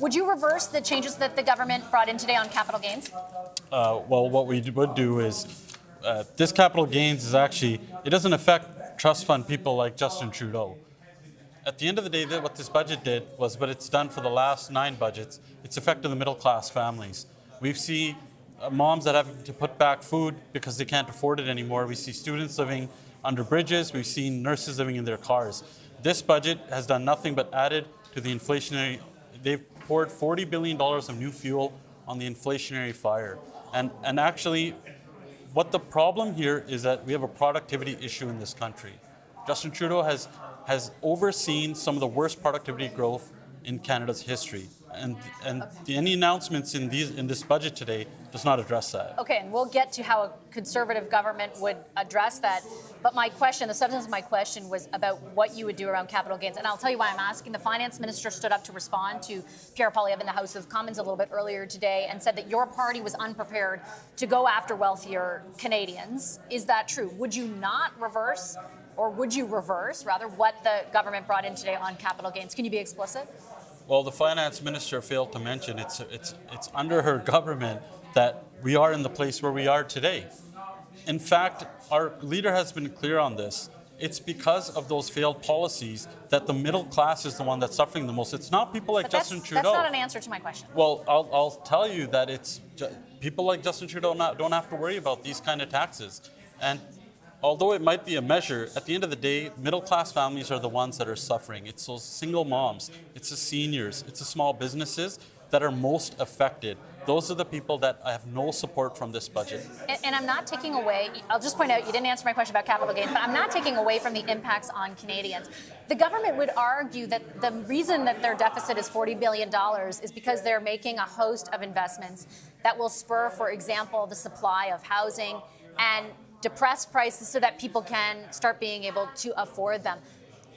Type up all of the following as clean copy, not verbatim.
Would you reverse the changes that the government brought in today on capital gains? Well, what we would do is, this capital gains is actually, it doesn't affect trust fund people like Justin Trudeau. At the end of the day, what this budget did was, what it's done for the last 9 budgets, it's affected the middle class families. We've seen moms that have to put back food because they can't afford it anymore. We see students living under bridges. We've seen nurses living in their cars. This budget has done nothing but added to the inflationary. They've poured $40 billion of new fuel on the inflationary fire. And actually, what the problem here is that we have a productivity issue in this country. Justin Trudeau has overseen some of the worst productivity growth in Canada's history. And any announcements in this budget today does not address that. Okay, and we'll get to how a Conservative government would address that. But my question, the substance of my question was about what you would do around capital gains. And I'll tell you why I'm asking. The finance minister stood up to respond to Pierre Poilievre in the House of Commons a little bit earlier today and said that your party was unprepared to go after wealthier Canadians. Is that true? Would you not reverse, or would you reverse, rather, what the government brought in today on capital gains? Can you be explicit? Well, the finance minister failed to mention it's under her government that we are in the place where we are today. In fact, our leader has been clear on this. It's because of those failed policies that the middle class is the one that's suffering the most. It's not people like Justin Trudeau. That's not an answer to my question. Well, I'll tell you that it's people like Justin Trudeau don't have to worry about these kind of taxes. And although it might be a measure, at the end of the day, middle-class families are the ones that are suffering. It's those single moms, it's the seniors, it's the small businesses that are most affected. Those are the people that have no support from this budget. And I'm not taking away, I'll just point out, you didn't answer my question about capital gains, but I'm not taking away from the impacts on Canadians. The government would argue that the reason that their deficit is $40 billion is because they're making a host of investments that will spur, for example, the supply of housing and depress prices so that people can start being able to afford them.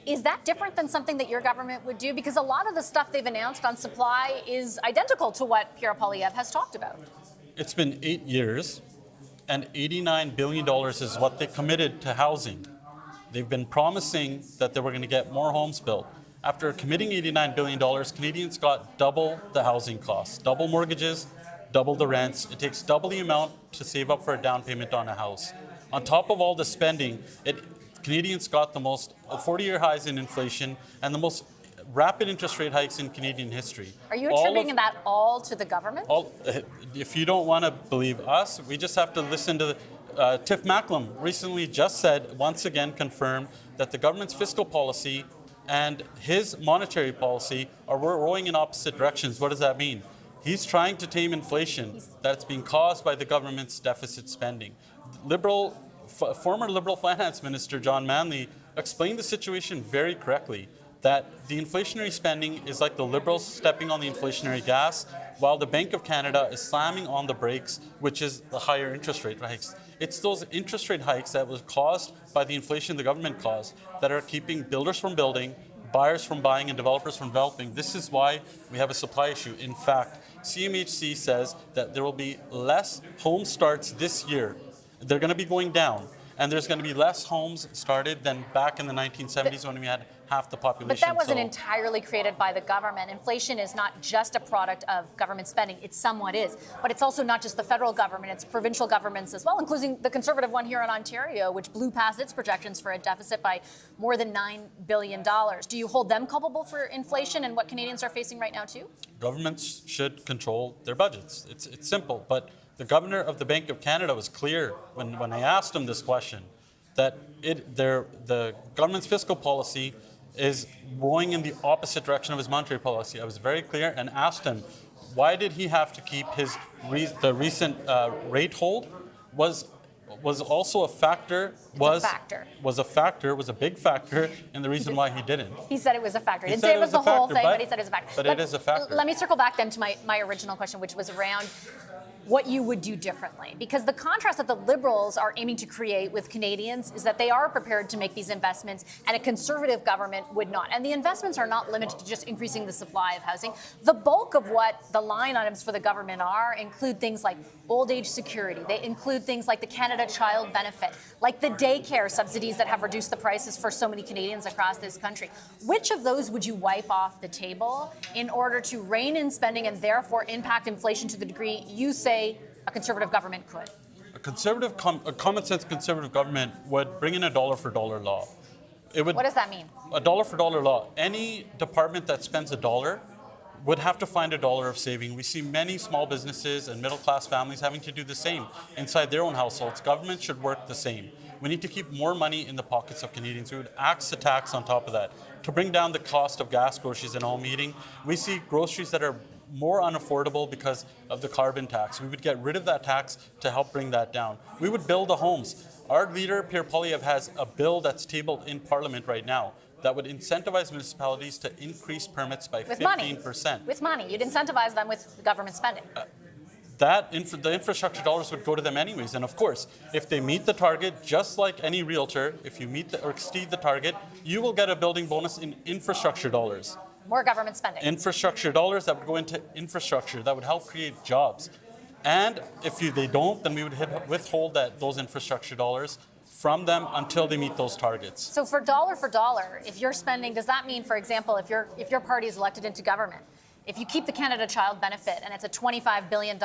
Is that different than something that your government would do? Because a lot of the stuff they've announced on supply is identical to what Pierre Poilievre has talked about. It's been 8 years, and $89 billion is what they committed to housing. They've been promising that they were going to get more homes built. After committing $89 billion, Canadians got double the housing costs, double mortgages, double the rents. It takes double the amount to save up for a down payment on a house. On top of all the spending, Canadians got the most 40-year highs in inflation and the most rapid interest rate hikes in Canadian history. Are you attributing that all to the government? If you don't want to believe us, we just have to listen to Tiff Macklem recently just said, once again confirmed, that the government's fiscal policy and his monetary policy are rowing in opposite directions. What does that mean? He's trying to tame inflation that's being caused by the government's deficit spending. Former Liberal Finance Minister John Manley explained the situation very correctly, that the inflationary spending is like the Liberals stepping on the inflationary gas, while the Bank of Canada is slamming on the brakes, which is the higher interest rate hikes. It's those interest rate hikes that was caused by the inflation the government caused that are keeping builders from building, buyers from buying, and developers from developing. This is why we have a supply issue. In fact, CMHC says that there will be less home starts this year. They're going to be going down, and there's going to be less homes started than back in the 1970s when we had half the population. But that wasn't entirely created by the government. Inflation is not just a product of government spending. It somewhat is. But it's also not just the federal government. It's provincial governments as well, including the Conservative one here in Ontario, which blew past its projections for a deficit by more than $9 billion. Do you hold them culpable for inflation and what Canadians are facing right now too? Governments should control their budgets. It's simple. But the governor of the Bank of Canada was clear when I asked him this question, that the government's fiscal policy is going in the opposite direction of his monetary policy. I was very clear and asked him, why did he have to keep the recent rate hold? Was also a factor. Was a big factor in the reason why he didn't. He said it was a factor. He didn't say it was the whole thing, but he said it was a factor. But it is a factor. Let me circle back then to my original question, which was around what you would do differently. Because the contrast that the Liberals are aiming to create with Canadians is that they are prepared to make these investments and a Conservative government would not. And the investments are not limited to just increasing the supply of housing. The bulk of what the line items for the government include things like old age security. They include things like the Canada Child Benefit, like the daycare subsidies that have reduced the prices for so many Canadians across this country. Which of those would you wipe off the table in order to rein in spending and therefore impact inflation to the degree you say a Conservative government could? A common sense Conservative government would bring in a dollar for dollar law. What does that mean? A dollar for dollar law. Any department that spends a dollar would have to find a dollar of saving. We see many small businesses and middle class families having to do the same inside their own households. Government should work the same. We need to keep more money in the pockets of Canadians. We would axe the tax on top of that to bring down the cost of gas, groceries, and home heating. We see groceries that are more unaffordable because of the carbon tax. We would get rid of that tax to help bring that down. We would build the homes. Our leader, Pierre Poilievre, has a bill that's tabled in Parliament right now that would incentivize municipalities to increase permits by 15%. With money. You'd incentivize them with government spending. The infrastructure dollars would go to them anyways. And of course, if they meet the target, just like any realtor, if you meet or exceed the target, you will get a building bonus in infrastructure dollars. More government spending. Infrastructure dollars that would go into infrastructure that would help create jobs. And if they don't, then we would withhold those infrastructure dollars from them until they meet those targets. So for dollar, if you're spending, does that mean, for example, if your party is elected into government, if you keep the Canada Child Benefit and it's a $25 billion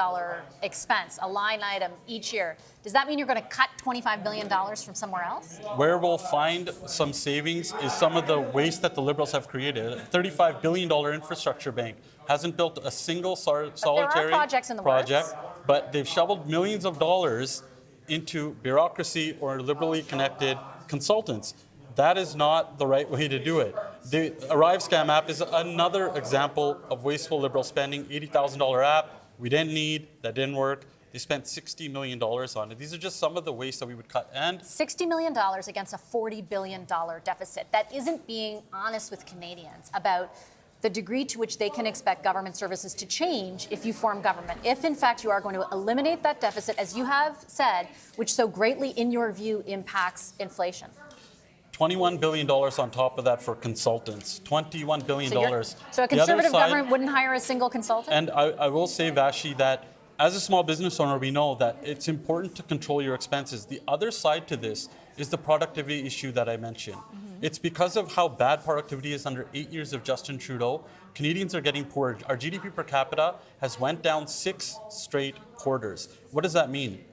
expense, a line item each year, does that mean you're going to cut $25 billion from somewhere else? Where we'll find some savings is some of the waste that the Liberals have created. A $35 billion infrastructure bank hasn't built a single solitary project, but they've shoveled millions of dollars into bureaucracy or liberally connected consultants. That is not the right way to do it. The Arrive Scam app is another example of wasteful Liberal spending. $80,000 app we didn't need, that didn't work. They spent $60 million on it. These are just some of the waste that we would cut. And $60 million against a $40 billion deficit. That isn't being honest with Canadians about the degree to which they can expect government services to change if you form government. If, in fact, you are going to eliminate that deficit, as you have said, which so greatly, in your view, impacts inflation. $21 billion on top of that for consultants. $21 billion. So a Conservative government wouldn't hire a single consultant? And I will say, Vashi, that as a small business owner, we know that it's important to control your expenses. The other side to this is the productivity issue that I mentioned. Mm-hmm. It's because of how bad productivity is under 8 years of Justin Trudeau. Canadians are getting poorer. Our GDP per capita has went down 6 straight quarters. What does that mean?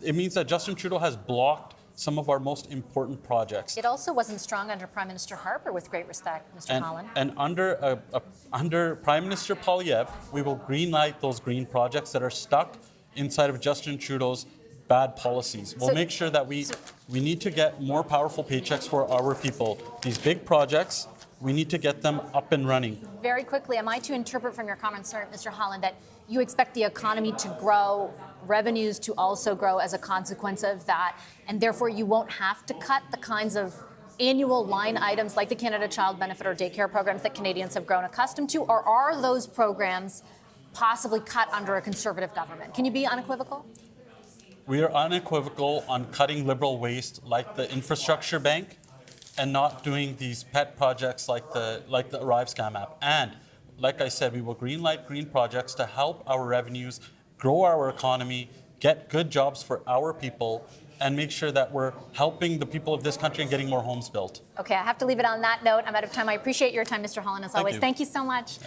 It means that Justin Trudeau has blocked some of our most important projects. It also wasn't strong under Prime Minister Harper, with great respect, Mr. Hallan. And under Prime Minister Poilievre, we will greenlight those green projects that are stuck inside of Justin Trudeau's bad policies. We'll make sure that we need to get more powerful paychecks for our people. These big projects, we need to get them up and running. Very quickly, am I to interpret from your comments, Mr. Hallan, that you expect the economy to grow, revenues to also grow as a consequence of that, and therefore you won't have to cut the kinds of annual line items like the Canada Child Benefit or daycare programs that Canadians have grown accustomed to, or are those programs possibly cut under a Conservative government? Can you be unequivocal? We are unequivocal on cutting Liberal waste like the infrastructure bank and not doing these pet projects like the Arrive Scam app. And like I said, we will greenlight green projects to help our revenues, grow our economy, get good jobs for our people, and make sure that we're helping the people of this country and getting more homes built. Okay, I have to leave it on that note. I'm out of time. I appreciate your time, Mr. Hallan, as always. Thank you so much.